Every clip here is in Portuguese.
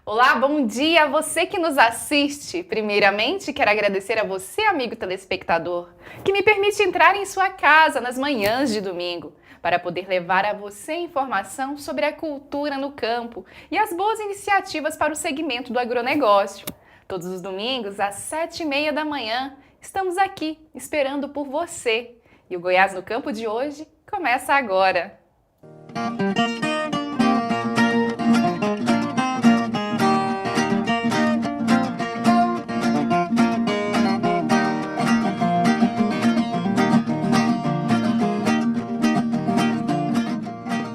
Olá, bom dia a você que nos assiste. Primeiramente, quero agradecer a você, amigo telespectador, que me permite entrar em sua casa nas manhãs de domingo, para poder levar a você informação sobre a cultura no campo e as boas iniciativas para o segmento do agronegócio. Todos os domingos, às 7h30 da manhã, estamos aqui esperando por você. E o Goiás no Campo de hoje começa agora.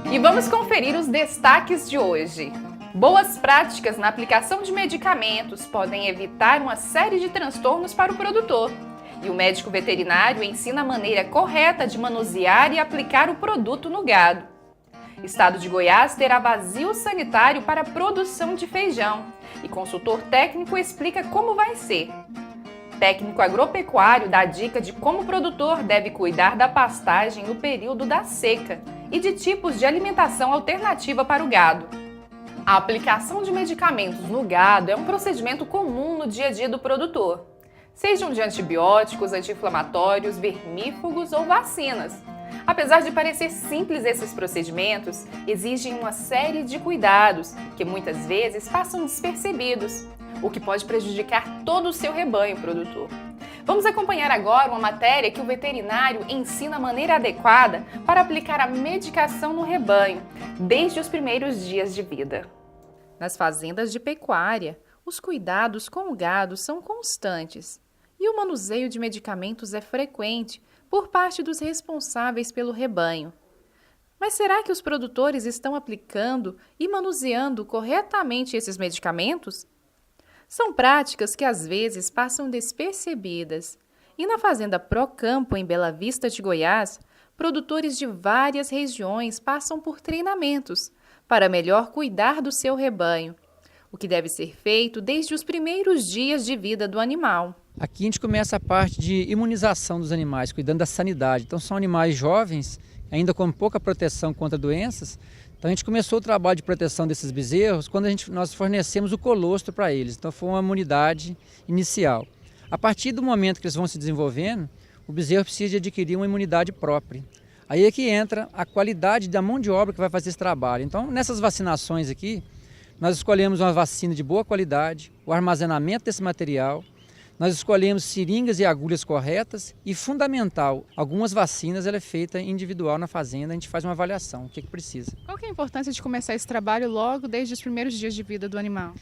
E vamos conferir os destaques de hoje. Boas práticas na aplicação de medicamentos podem evitar uma série de transtornos para o produtor. E o médico veterinário ensina a maneira correta de manusear e aplicar o produto no gado. Estado de Goiás terá vazio sanitário para a produção de feijão. E consultor técnico explica como vai ser. Técnico agropecuário dá dica de como o produtor deve cuidar da pastagem no período da seca e de tipos de alimentação alternativa para o gado. A aplicação de medicamentos no gado é um procedimento comum no dia a dia do produtor, sejam de antibióticos, anti-inflamatórios, vermífugos ou vacinas. Apesar de parecer simples esses procedimentos, exigem uma série de cuidados que muitas vezes passam despercebidos, o que pode prejudicar todo o seu rebanho produtor. Vamos acompanhar agora uma matéria que o veterinário ensina a maneira adequada para aplicar a medicação no rebanho, desde os primeiros dias de vida. Nas fazendas de pecuária, os cuidados com o gado são constantes e o manuseio de medicamentos é frequente por parte dos responsáveis pelo rebanho. Mas será que os produtores estão aplicando e manuseando corretamente esses medicamentos? São práticas que às vezes passam despercebidas. E na Fazenda Procampo, em Bela Vista de Goiás, produtores de várias regiões passam por treinamentos para melhor cuidar do seu rebanho, o que deve ser feito desde os primeiros dias de vida do animal. Aqui a gente começa a parte de imunização dos animais, cuidando da sanidade. Então são animais jovens, ainda com pouca proteção contra doenças. Então a gente começou o trabalho de proteção desses bezerros quando nós fornecemos o colostro para eles. Então foi uma imunidade inicial. A partir do momento que eles vão se desenvolvendo, o bezerro precisa de adquirir uma imunidade própria. Aí é que entra a qualidade da mão de obra que vai fazer esse trabalho. Então nessas vacinações aqui, nós escolhemos uma vacina de boa qualidade, o armazenamento desse material. Nós escolhemos seringas e agulhas corretas e, fundamental, algumas vacinas ela é feita individual na fazenda, a gente faz uma avaliação, o que precisa. Qual que é a importância de começar esse trabalho logo desde os primeiros dias de vida do animal?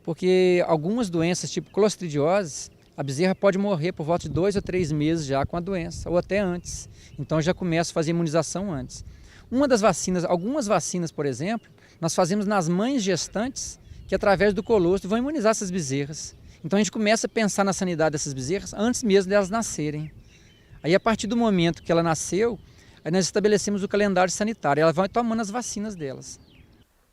Porque algumas doenças, tipo clostridiose, a bezerra pode morrer por volta de 2 ou 3 meses já com a doença, ou até antes. Então já começa a fazer imunização antes. Uma das vacinas, algumas vacinas, por exemplo, nós fazemos nas mães gestantes, que através do colostro vão imunizar essas bezerras. Então a gente começa a pensar na sanidade dessas bezerras antes mesmo delas nascerem. Aí a partir do momento que ela nasceu, aí nós estabelecemos o calendário sanitário, ela vai tomando as vacinas delas.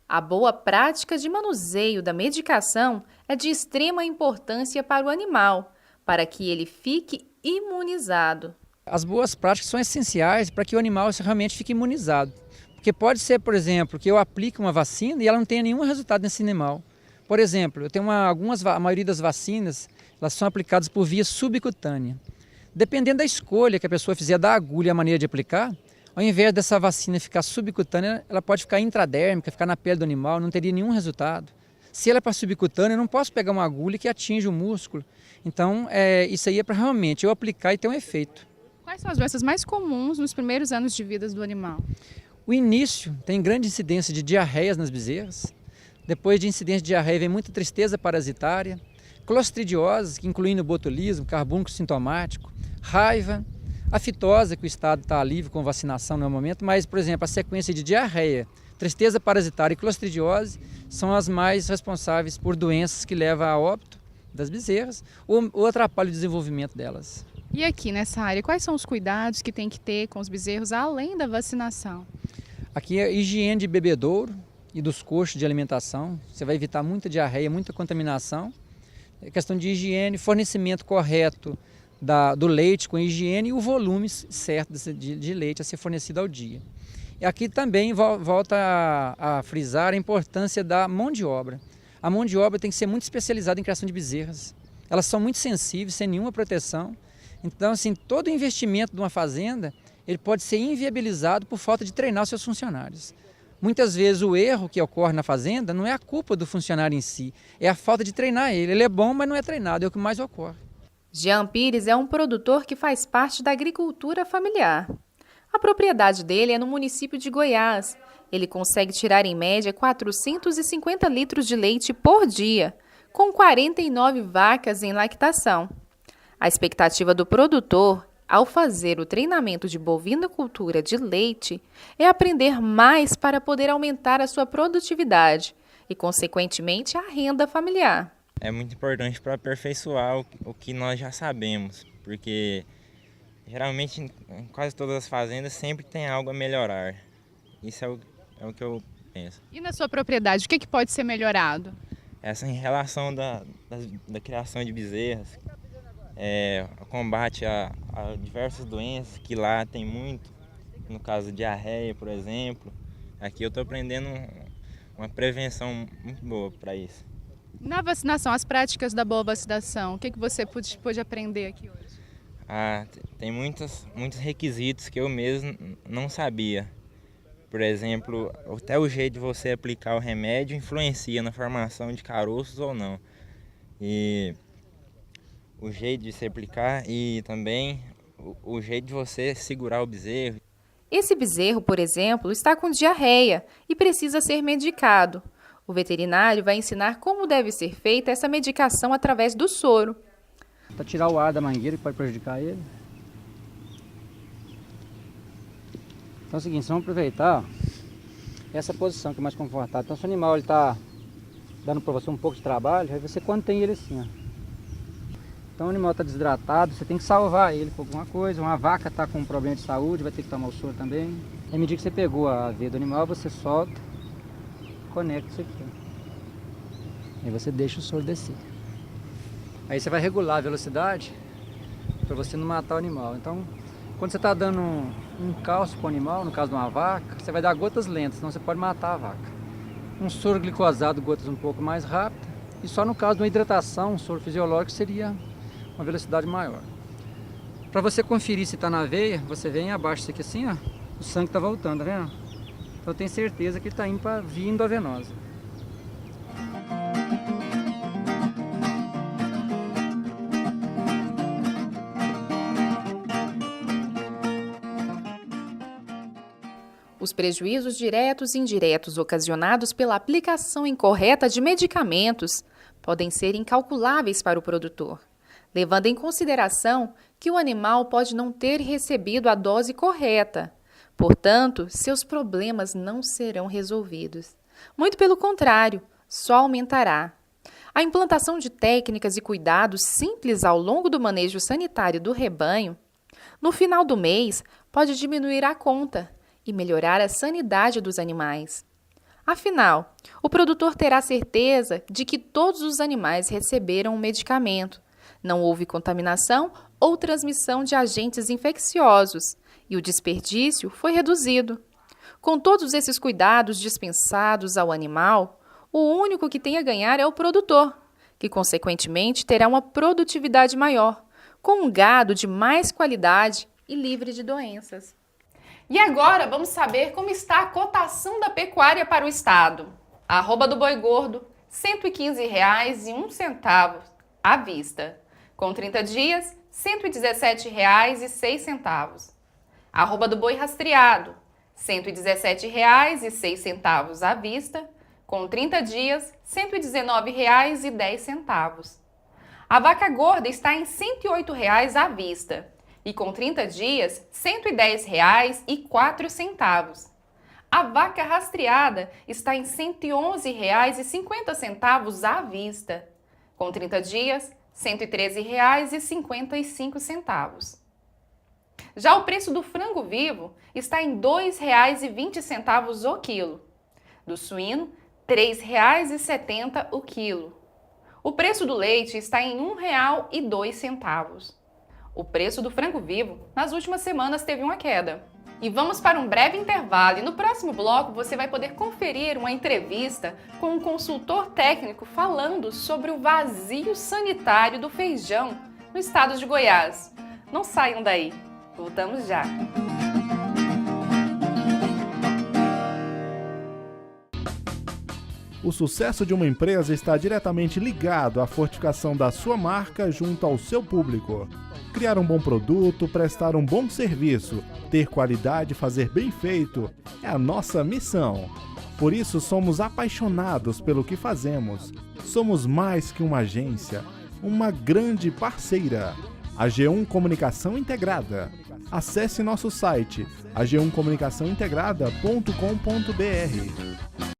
A boa prática de manuseio da medicação é de extrema importância para o animal, para que ele fique imunizado. As boas práticas são essenciais para que o animal realmente fique imunizado. Porque pode ser, por exemplo, que eu aplique uma vacina e ela não tenha nenhum resultado nesse animal. Por exemplo, eu tenho a maioria das vacinas, elas são aplicadas por via subcutânea. Dependendo da escolha que a pessoa fizer da agulha e a maneira de aplicar, ao invés dessa vacina ficar subcutânea, ela pode ficar intradérmica, ficar na pele do animal, não teria nenhum resultado. Se ela é para subcutânea, eu não posso pegar uma agulha que atinja o músculo. Então, isso aí é para realmente eu aplicar e ter um efeito. Quais são as doenças mais comuns nos primeiros anos de vida do animal? O início tem grande incidência de diarreias nas bezerras. Depois de incidência de diarreia vem muita tristeza parasitária, clostridiose, que incluindo botulismo, carbúnculo sintomático, raiva, a fitose, que o estado está livre com vacinação no momento, mas, por exemplo, a sequência de diarreia, tristeza parasitária e clostridiose são as mais responsáveis por doenças que levam a óbito das bezerras ou atrapalham o desenvolvimento delas. E aqui nessa área, quais são os cuidados que tem que ter com os bezerros além da vacinação? Aqui é a higiene de bebedouro e dos coxos de alimentação. Você vai evitar muita diarreia, muita contaminação. É questão de higiene, fornecimento correto do leite com higiene e o volume certo de leite a ser fornecido ao dia. E aqui também volta a frisar a importância da mão de obra. A mão de obra tem que ser muito especializada em criação de bezerras. Elas são muito sensíveis, sem nenhuma proteção. Então, assim, todo investimento de uma fazenda, ele pode ser inviabilizado por falta de treinar os seus funcionários. Muitas vezes o erro que ocorre na fazenda não é a culpa do funcionário em si, é a falta de treinar ele. Ele é bom, mas não é treinado, é o que mais ocorre. Jean Pires é um produtor que faz parte da agricultura familiar. A propriedade dele é no município de Goiás. Ele consegue tirar em média 450 litros de leite por dia, com 49 vacas em lactação. A expectativa do produtor, ao fazer o treinamento de bovinocultura de leite, é aprender mais para poder aumentar a sua produtividade e, consequentemente, a renda familiar. É muito importante para aperfeiçoar o que nós já sabemos, porque geralmente em quase todas as fazendas sempre tem algo a melhorar. Isso é o que eu penso. E na sua propriedade, o que pode ser melhorado? Essa em relação da criação de bezerras, o combate a diversas doenças que lá tem muito, no caso de diarreia, por exemplo. Aqui eu estou aprendendo uma prevenção muito boa para isso. Na vacinação, as práticas da boa vacinação, o que você pôde aprender aqui hoje? Tem muitos requisitos que eu mesmo não sabia. Por exemplo, até o jeito de você aplicar o remédio influencia na formação de caroços ou não. E o jeito de se aplicar e também o jeito de você segurar o bezerro. Esse bezerro, por exemplo, está com diarreia e precisa ser medicado. O veterinário vai ensinar como deve ser feita essa medicação através do soro. Para tirar o ar da mangueira que pode prejudicar ele. Então é o seguinte, vamos aproveitar essa posição que é mais confortável. Então se o animal está dando para você um pouco de trabalho, aí você contém ele assim, ó. Então o animal está desidratado, você tem que salvar ele por alguma coisa. Uma vaca está com um problema de saúde, vai ter que tomar o soro também. À medida que você pegou a veia do animal, você solta, conecta isso aqui. Aí você deixa o soro descer. Aí você vai regular a velocidade para você não matar o animal. Então, quando você está dando um cálcio para o animal, no caso de uma vaca, você vai dar gotas lentas, senão você pode matar a vaca. Um soro glicosado, gotas um pouco mais rápidas. E só no caso de uma hidratação, um soro fisiológico seria uma velocidade maior. Para você conferir se está na veia, você vem abaixo isso aqui assim, ó, o sangue está voltando, tá vendo? Então eu tenho certeza que ele está indo para vindo a venosa. Os prejuízos diretos e indiretos ocasionados pela aplicação incorreta de medicamentos podem ser incalculáveis para o produtor, levando em consideração que o animal pode não ter recebido a dose correta. Portanto, seus problemas não serão resolvidos. Muito pelo contrário, só aumentará. A implantação de técnicas e cuidados simples ao longo do manejo sanitário do rebanho, no final do mês, pode diminuir a conta e melhorar a sanidade dos animais. Afinal, o produtor terá certeza de que todos os animais receberam o medicamento, não houve contaminação ou transmissão de agentes infecciosos e o desperdício foi reduzido. Com todos esses cuidados dispensados ao animal, o único que tem a ganhar é o produtor, que consequentemente terá uma produtividade maior, com um gado de mais qualidade e livre de doenças. E agora vamos saber como está a cotação da pecuária para o estado. A arroba do boi gordo, R$ 115,01 à vista. Com 30 dias, R$ 117,06. A arroba do boi rastreado, R$ 117,06 à vista. Com 30 dias, R$ 119,10. A vaca gorda está em R$ 108,00 à vista. E com 30 dias, R$ 110,04. A vaca rastreada está em R$ 111,50 à vista. Com 30 dias, R$ 113,55. Já o preço do frango vivo está em R$ 2,20 o quilo. Do suíno, R$ 3,70 o quilo. O preço do leite está em R$ 1,02. O preço do frango vivo nas últimas semanas teve uma queda. E vamos para um breve intervalo e no próximo bloco você vai poder conferir uma entrevista com um consultor técnico falando sobre o vazio sanitário do feijão no estado de Goiás. Não saiam daí, voltamos já! O sucesso de uma empresa está diretamente ligado à fortificação da sua marca junto ao seu público. Criar um bom produto, prestar um bom serviço, ter qualidade e fazer bem feito é a nossa missão. Por isso somos apaixonados pelo que fazemos. Somos mais que uma agência, uma grande parceira. A G1 Comunicação Integrada. Acesse nosso site ag1comunicaçãointegrada.com.br.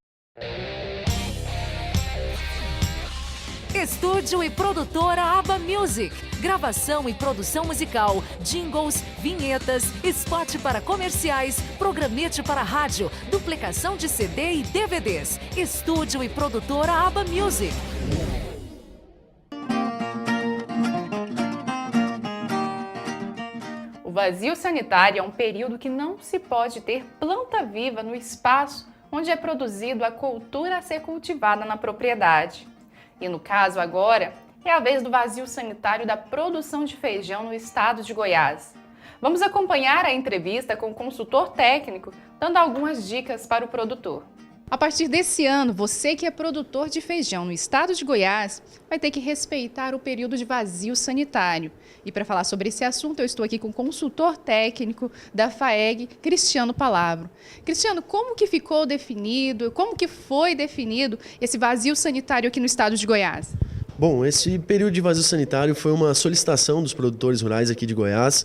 Estúdio e produtora Aba Music. Gravação e produção musical, jingles, vinhetas, spot para comerciais, programete para rádio, duplicação de CD e DVDs. Estúdio e produtora Aba Music. O vazio sanitário é um período que não se pode ter planta viva no espaço onde é produzido a cultura a ser cultivada na propriedade. E no caso agora, é a vez do vazio sanitário da produção de feijão no estado de Goiás. Vamos acompanhar a entrevista com o consultor técnico, dando algumas dicas para o produtor. A partir desse ano, você que é produtor de feijão no estado de Goiás vai ter que respeitar o período de vazio sanitário. E para falar sobre esse assunto, eu estou aqui com o consultor técnico da FAEG, Cristiano Palabro. Cristiano, como que ficou definido, como que foi definido esse vazio sanitário aqui no estado de Goiás? Bom, esse período de vazio sanitário foi uma solicitação dos produtores rurais aqui de Goiás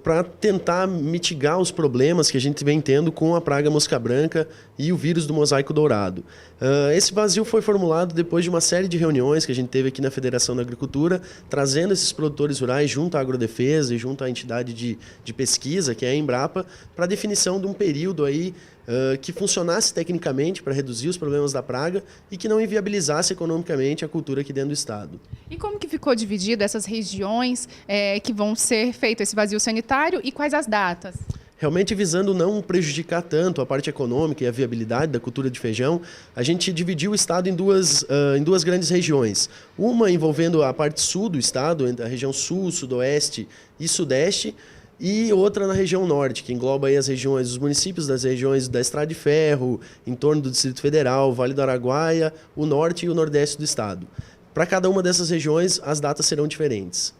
para tentar mitigar os problemas que a gente vem tendo com a praga mosca branca e o vírus do mosaico dourado. Esse vazio foi formulado depois de uma série de reuniões que a gente teve aqui na Federação da Agricultura, trazendo esses produtores rurais junto à Agrodefesa e junto à entidade de pesquisa, que é a Embrapa, para a definição de um período aí que funcionasse tecnicamente para reduzir os problemas da praga e que não inviabilizasse economicamente a cultura aqui dentro do estado. E como que ficou dividido essas regiões que vão ser feito esse vazio sanitário e quais as datas? Realmente visando não prejudicar tanto a parte econômica e a viabilidade da cultura de feijão, a gente dividiu o estado em duas grandes regiões. Uma envolvendo a parte sul do estado, a região sul, sudoeste e sudeste, e outra na região norte, que engloba aí as regiões, os municípios das regiões da Estrada de Ferro, em torno do Distrito Federal, Vale do Araguaia, o norte e o nordeste do estado. Para cada uma dessas regiões, as datas serão diferentes.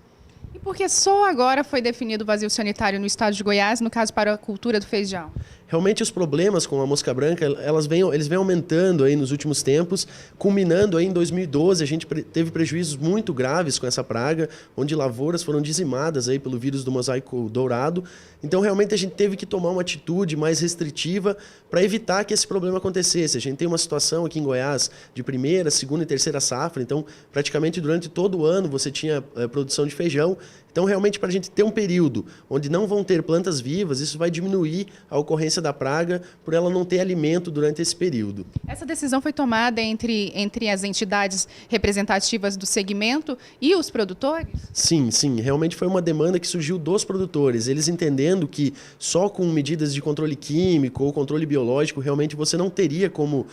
E por que só agora foi definido o vazio sanitário no estado de Goiás, no caso para a cultura do feijão? Realmente os problemas com a mosca branca, eles vêm aumentando aí nos últimos tempos, culminando aí em 2012, a gente teve prejuízos muito graves com essa praga, onde lavouras foram dizimadas aí pelo vírus do mosaico dourado. Então realmente a gente teve que tomar uma atitude mais restritiva para evitar que esse problema acontecesse. A gente tem uma situação aqui em Goiás de primeira, segunda e terceira safra, então praticamente durante todo o ano você tinha produção de feijão. Então realmente para a gente ter um período onde não vão ter plantas vivas, isso vai diminuir a ocorrência da praga por ela não ter alimento durante esse período. Essa decisão foi tomada entre as entidades representativas do segmento e os produtores? Sim, realmente foi uma demanda que surgiu dos produtores, eles entendendo que só com medidas de controle químico ou controle biológico realmente você não teria como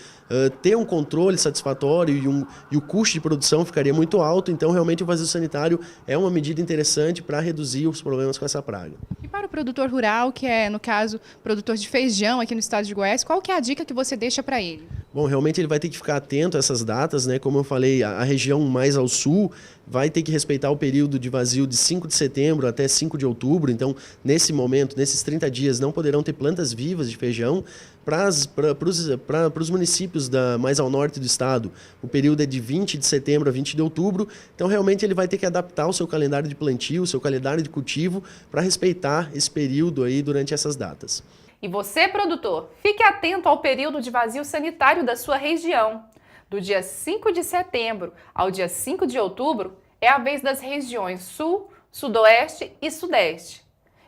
ter um controle satisfatório e o custo de produção ficaria muito alto, então realmente o vazio sanitário é uma medida interessante para reduzir os problemas com essa praga. E para o produtor rural, que é, no caso, produtor de feijão aqui no estado de Goiás, qual que é a dica que você deixa para ele? Bom, realmente ele vai ter que ficar atento a essas datas, né? Como eu falei, a região mais ao sul vai ter que respeitar o período de vazio de 5 de setembro até 5 de outubro. Então, nesse momento, nesses 30 dias, não poderão ter plantas vivas de feijão. Para os municípios mais ao norte do estado, o período é de 20 de setembro a 20 de outubro. Então, realmente, ele vai ter que adaptar o seu calendário de plantio, o seu calendário de cultivo, para respeitar esse período aí durante essas datas. E você, produtor, fique atento ao período de vazio sanitário da sua região. Do dia 5 de setembro ao dia 5 de outubro é a vez das regiões Sul, Sudoeste e Sudeste.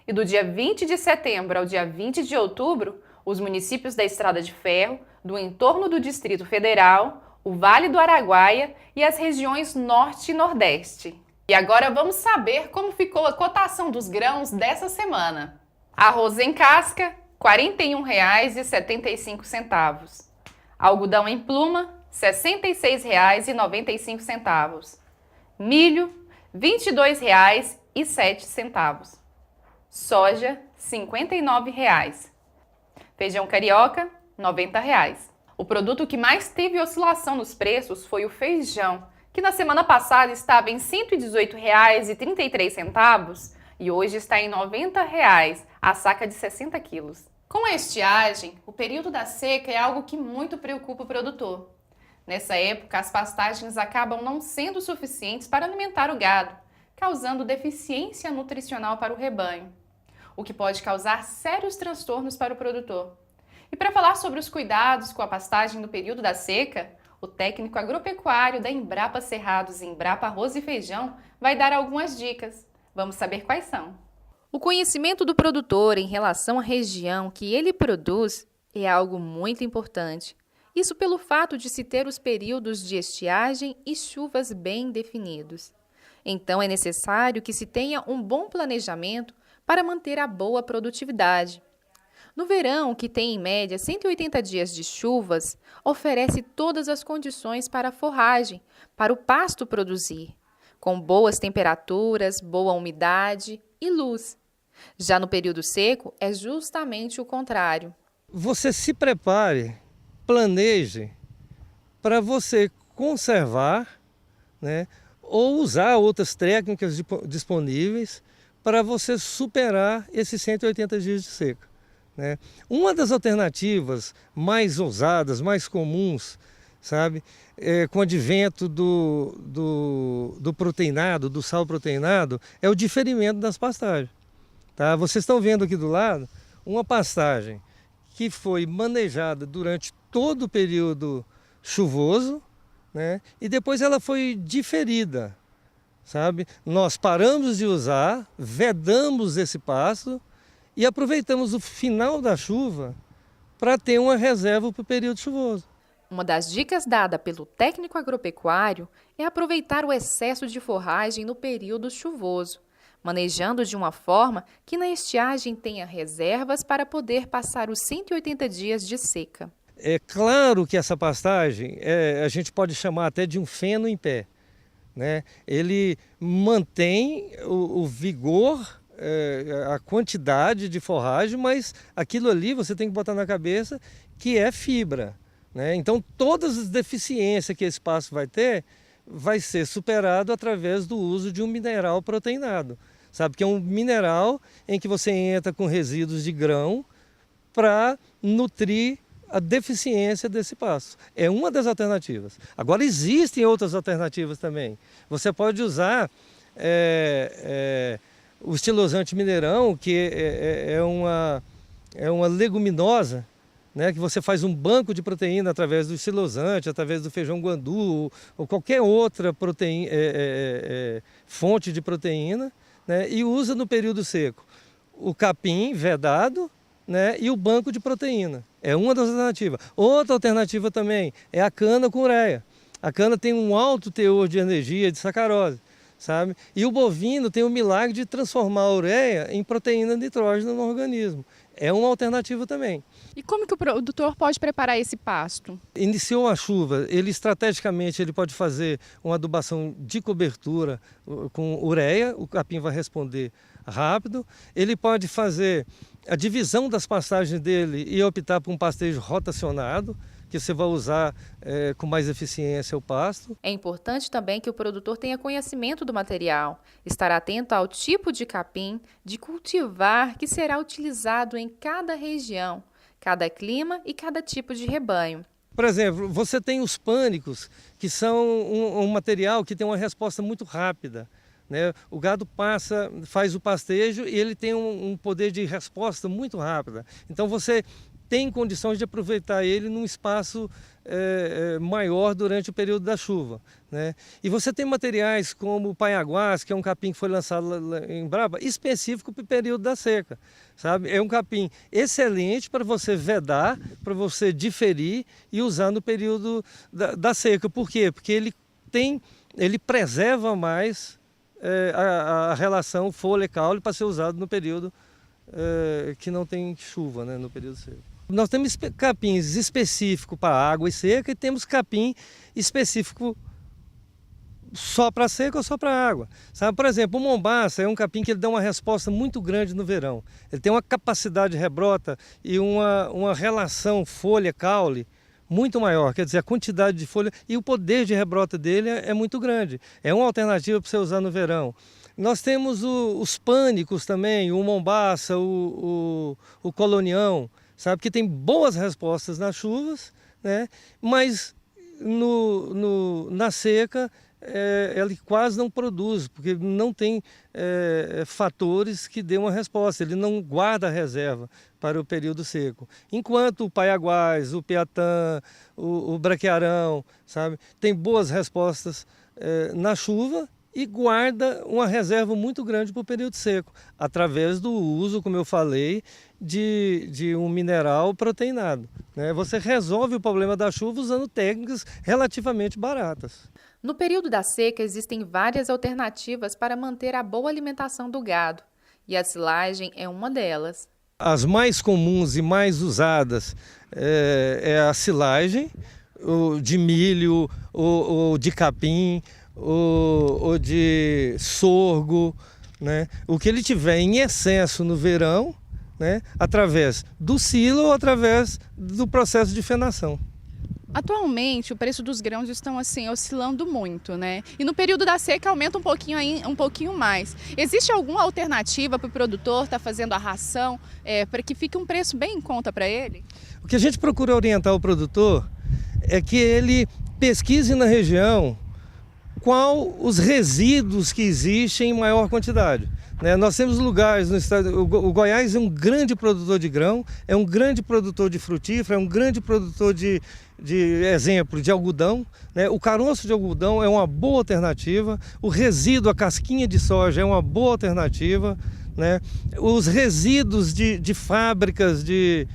E do dia 20 de setembro ao dia 20 de outubro, os municípios da Estrada de Ferro, do entorno do Distrito Federal, o Vale do Araguaia e as regiões Norte e Nordeste. E agora vamos saber como ficou a cotação dos grãos dessa semana. Arroz em casca, R$ 41,75. Algodão em pluma, R$ 66,95. Milho, R$ 22,07. Soja, R$ 59,00. Feijão carioca, R$ 90,00. O produto que mais teve oscilação nos preços foi o feijão, que na semana passada estava em R$ 118,33 e hoje está em R$ 90,00 a saca de 60 quilos. Com a estiagem, o período da seca é algo que muito preocupa o produtor. Nessa época, as pastagens acabam não sendo suficientes para alimentar o gado, causando deficiência nutricional para o rebanho, o que pode causar sérios transtornos para o produtor. E para falar sobre os cuidados com a pastagem no período da seca, o técnico agropecuário da Embrapa Cerrados e Embrapa Arroz e Feijão vai dar algumas dicas. Vamos saber quais são. O conhecimento do produtor em relação à região que ele produz é algo muito importante. Isso pelo fato de se ter os períodos de estiagem e chuvas bem definidos. Então é necessário que se tenha um bom planejamento para manter a boa produtividade. No verão, que tem em média 180 dias de chuvas, oferece todas as condições para a forragem, para o pasto produzir, com boas temperaturas, boa umidade e luz. Já no período seco, é justamente o contrário. Você se prepare, planeje para você conservar, né, ou usar outras técnicas disponíveis para você superar esses 180 dias de seca. Né? Uma das alternativas mais ousadas, mais comuns, sabe, com o advento do proteinado, do sal proteinado, é o diferimento das pastagens. Tá? Vocês estão vendo aqui do lado uma pastagem que foi manejada durante todo o período chuvoso, né? E depois ela foi diferida, sabe? Nós paramos de usar, vedamos esse pasto e aproveitamos o final da chuva para ter uma reserva para o período chuvoso. Uma das dicas dada pelo técnico agropecuário é aproveitar o excesso de forragem no período chuvoso, manejando de uma forma que na estiagem tenha reservas para poder passar os 180 dias de seca. É claro que essa pastagem a gente pode chamar até de um feno em pé, né? Ele mantém o vigor, a quantidade de forragem, mas aquilo ali você tem que botar na cabeça que é fibra, né? Então todas as deficiências que esse pasto vai ter vai ser superado através do uso de um mineral proteinado, sabe? Que é um mineral em que você entra com resíduos de grão para nutrir a deficiência desse pasto. É uma das alternativas. Agora existem outras alternativas também. Você pode usar o estilosante mineirão, que é uma leguminosa, né, que você faz um banco de proteína através do estilosante, através do feijão guandu ou qualquer outra fonte de proteína, né, e usa no período seco o capim vedado, né, e o banco de proteína. É uma das alternativas. Outra alternativa também é a cana com ureia. A cana tem um alto teor de energia, de sacarose, sabe? E o bovino tem o milagre de transformar a ureia em proteína nitrógeno no organismo. É uma alternativa também. E como que o produtor pode preparar esse pasto? Iniciou a chuva, ele estrategicamente pode fazer uma adubação de cobertura com ureia, o capim vai responder rápido. Ele pode fazer a divisão das pastagens dele e optar por um pastejo rotacionado, que você vai usar com mais eficiência o pasto. É importante também que o produtor tenha conhecimento do material, estar atento ao tipo de capim, de cultivar que será utilizado em cada região, cada clima e cada tipo de rebanho. Por exemplo, você tem os pânicos, que são um material que tem uma resposta muito rápida, né? O gado faz o pastejo e ele tem um poder de resposta muito rápida. Então você tem condições de aproveitar ele num espaço maior durante o período da chuva, né? E você tem materiais como o paiaguás, que é um capim que foi lançado em Embrapa, específico para o período da seca, sabe? É um capim excelente para você vedar, para você diferir e usar no período da seca. Por quê? Porque ele preserva mais a relação folha-caule para ser usado no período que não tem chuva, né, no período seco. Nós temos capins específicos para água e seca e temos capim específico só para seca ou só para água. Sabe? Por exemplo, o mombaça é um capim que ele dá uma resposta muito grande no verão. Ele tem uma capacidade de rebrota e uma relação folha-caule muito maior, quer dizer, a quantidade de folha e o poder de rebrota dele é muito grande. É uma alternativa para você usar no verão. Nós temos os pânicos também, o mombaça, o colonião, sabe, que tem boas respostas nas chuvas, né? Mas na seca ele quase não produz, porque não tem fatores que dêem uma resposta, ele não guarda a reserva para o período seco. Enquanto o paiaguás, o piatã, o braquiarão, sabe, tem boas respostas na chuva e guarda uma reserva muito grande para o período seco, através do uso, como eu falei, de um mineral proteinado, né? Você resolve o problema da chuva usando técnicas relativamente baratas. No período da seca, existem várias alternativas para manter a boa alimentação do gado, e a silagem é uma delas. As mais comuns e mais usadas é a silagem, de milho, ou de capim, ou de sorgo, né? O que ele tiver em excesso no verão, né? Através do silo ou através do processo de fenação. Atualmente, o preço dos grãos estão assim oscilando muito, né? E no período da seca aumenta um pouquinho mais. Existe alguma alternativa para o produtor estar fazendo a ração para que fique um preço bem em conta para ele? O que a gente procura orientar o produtor é que ele pesquise na região qual os resíduos que existem em maior quantidade. Nós temos lugares no estado, o Goiás é um grande produtor de grão, é um grande produtor de frutífera, é um grande produtor de exemplo, de algodão. O caroço de algodão é uma boa alternativa, o resíduo, a casquinha de soja é uma boa alternativa, né? Os resíduos de fábricas de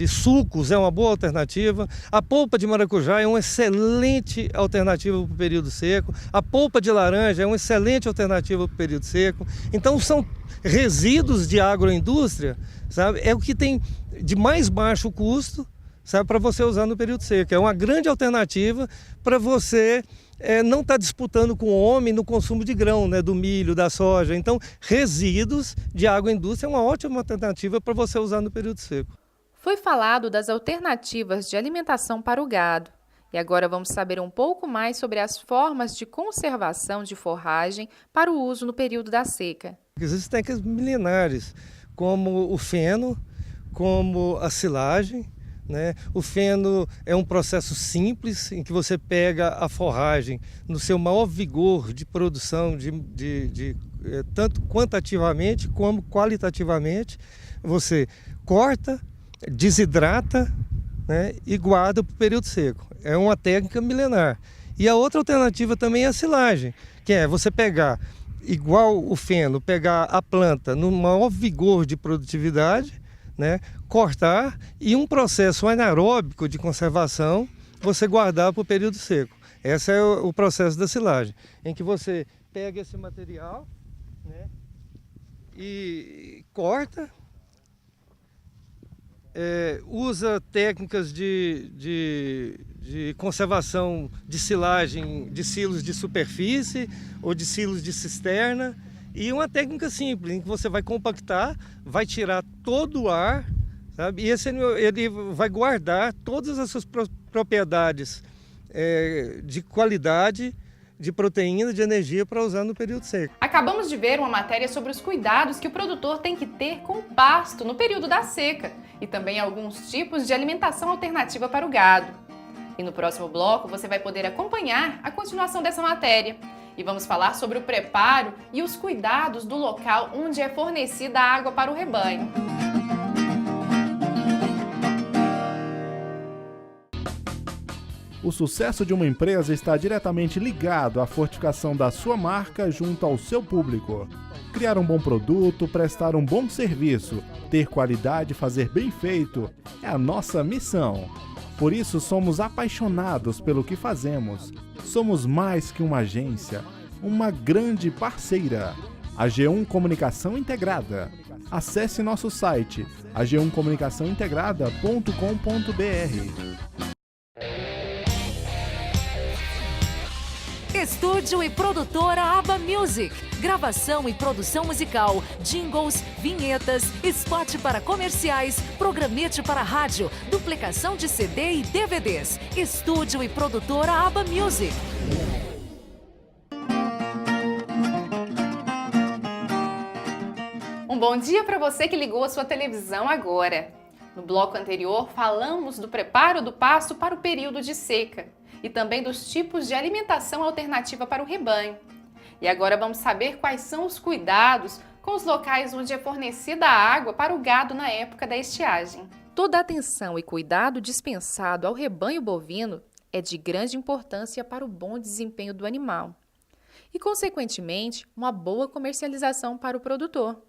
sucos é uma boa alternativa, a polpa de maracujá é uma excelente alternativa para o período seco, a polpa de laranja é uma excelente alternativa para o período seco. Então são resíduos de agroindústria, sabe? É o que tem de mais baixo custo, sabe, para você usar no período seco. É uma grande alternativa para você não estar disputando com o homem no consumo de grão, né, do milho, da soja. Então, resíduos de agroindústria é uma ótima alternativa para você usar no período seco. Foi falado das alternativas de alimentação para o gado. E agora vamos saber um pouco mais sobre as formas de conservação de forragem para o uso no período da seca. Existem técnicas milenares, como o feno, como a silagem, né? O feno é um processo simples em que você pega a forragem no seu maior vigor de produção, tanto quantitativamente como qualitativamente. Você corta, desidrata, né, e guarda para o período seco. É uma técnica milenar. E a outra alternativa também é a silagem, que é você pegar, igual o feno, pegar a planta no maior vigor de produtividade, né, cortar e um processo anaeróbico de conservação você guardar para o período seco. Esse é o processo da silagem, em que você pega esse material, né, e corta, usa técnicas de conservação de silagem de silos de superfície ou de silos de cisterna. E uma técnica simples, em que você vai compactar, vai tirar todo o ar, sabe? E ele vai guardar todas as suas propriedades de qualidade, de proteína, de energia para usar no período seco. Acabamos de ver uma matéria sobre os cuidados que o produtor tem que ter com o pasto no período da seca e também alguns tipos de alimentação alternativa para o gado. E no próximo bloco você vai poder acompanhar a continuação dessa matéria. E vamos falar sobre o preparo e os cuidados do local onde é fornecida a água para o rebanho. O sucesso de uma empresa está diretamente ligado à fortificação da sua marca junto ao seu público. Criar um bom produto, prestar um bom serviço, ter qualidade, fazer bem feito é a nossa missão. Por isso somos apaixonados pelo que fazemos. Somos mais que uma agência, uma grande parceira. A G1 Comunicação Integrada. Acesse nosso site ag1comunicaçãointegrada.com.br. Estúdio e produtora Aba Music. Gravação e produção musical, jingles, vinhetas, spot para comerciais, programete para rádio, duplicação de CD e DVDs. Estúdio e produtora Aba Music. Um bom dia para você que ligou a sua televisão agora. No bloco anterior, falamos do preparo do pasto para o período de seca e também dos tipos de alimentação alternativa para o rebanho. E agora vamos saber quais são os cuidados com os locais onde é fornecida a água para o gado na época da estiagem. Toda a atenção e cuidado dispensado ao rebanho bovino é de grande importância para o bom desempenho do animal e, consequentemente, uma boa comercialização para o produtor.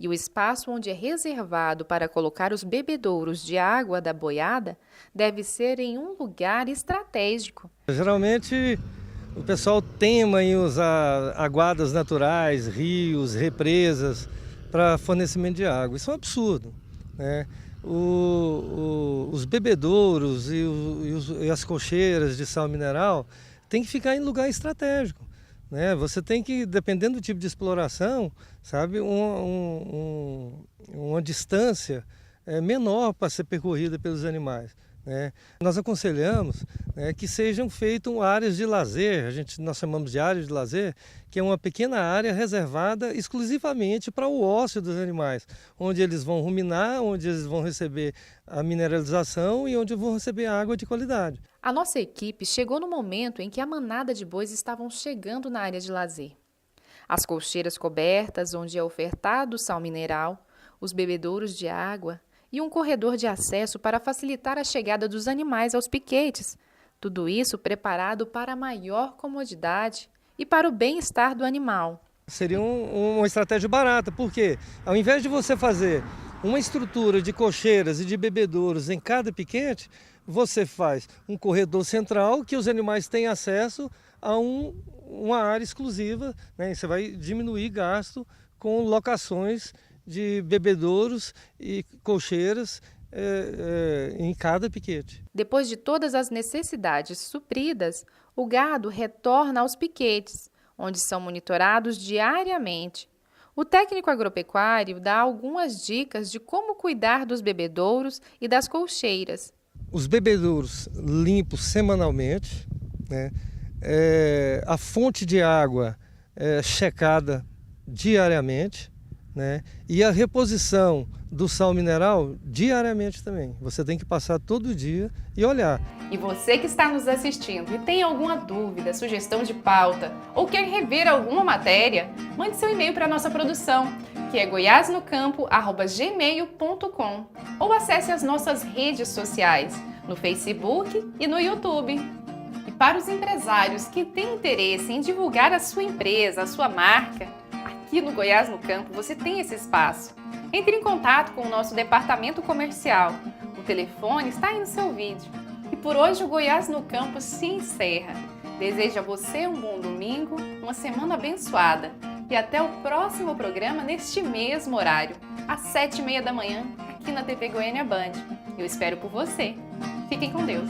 E o espaço onde é reservado para colocar os bebedouros de água da boiada deve ser em um lugar estratégico. Geralmente o pessoal teima em usar aguadas naturais, rios, represas para fornecimento de água. Isso é um absurdo, né? Os bebedouros e as cocheiras de sal mineral têm que ficar em lugar estratégico. Né? Você tem que, dependendo do tipo de exploração, sabe, uma distância menor para ser percorrida pelos animais. Né? Nós aconselhamos, né, que sejam feitas áreas de lazer, nós chamamos de área de lazer, que é uma pequena área reservada exclusivamente para o ócio dos animais, onde eles vão ruminar, onde eles vão receber a mineralização e onde vão receber água de qualidade. A nossa equipe chegou no momento em que a manada de bois estavam chegando na área de lazer. As colcheiras cobertas, onde é ofertado o sal mineral, os bebedouros de água e um corredor de acesso para facilitar a chegada dos animais aos piquetes. Tudo isso preparado para a maior comodidade e para o bem-estar do animal. Seria uma estratégia barata, porque ao invés de você fazer uma estrutura de cocheiras e de bebedouros em cada piquete, você faz um corredor central que os animais têm acesso a uma área exclusiva, né? Você vai diminuir gasto com locações de bebedouros e colcheiras em cada piquete. Depois de todas as necessidades supridas, o gado retorna aos piquetes, onde são monitorados diariamente. O técnico agropecuário dá algumas dicas de como cuidar dos bebedouros e das colcheiras. Os bebedouros limpos semanalmente, né? A fonte de água checada diariamente, né? E a reposição do sal mineral diariamente também. Você tem que passar todo dia e olhar. E você que está nos assistindo e tem alguma dúvida, sugestão de pauta ou quer rever alguma matéria, mande seu e-mail para a nossa produção, que é goiasnocampo@gmail.com, ou acesse as nossas redes sociais, no Facebook e no YouTube. E para os empresários que têm interesse em divulgar a sua empresa, a sua marca, aqui no Goiás no Campo você tem esse espaço. Entre em contato com o nosso departamento comercial. O telefone está aí no seu vídeo. E por hoje o Goiás no Campo se encerra. Desejo a você um bom domingo, uma semana abençoada. E até o próximo programa neste mesmo horário, às 7h30 da manhã, aqui na TV Goiânia Band. Eu espero por você. Fiquem com Deus.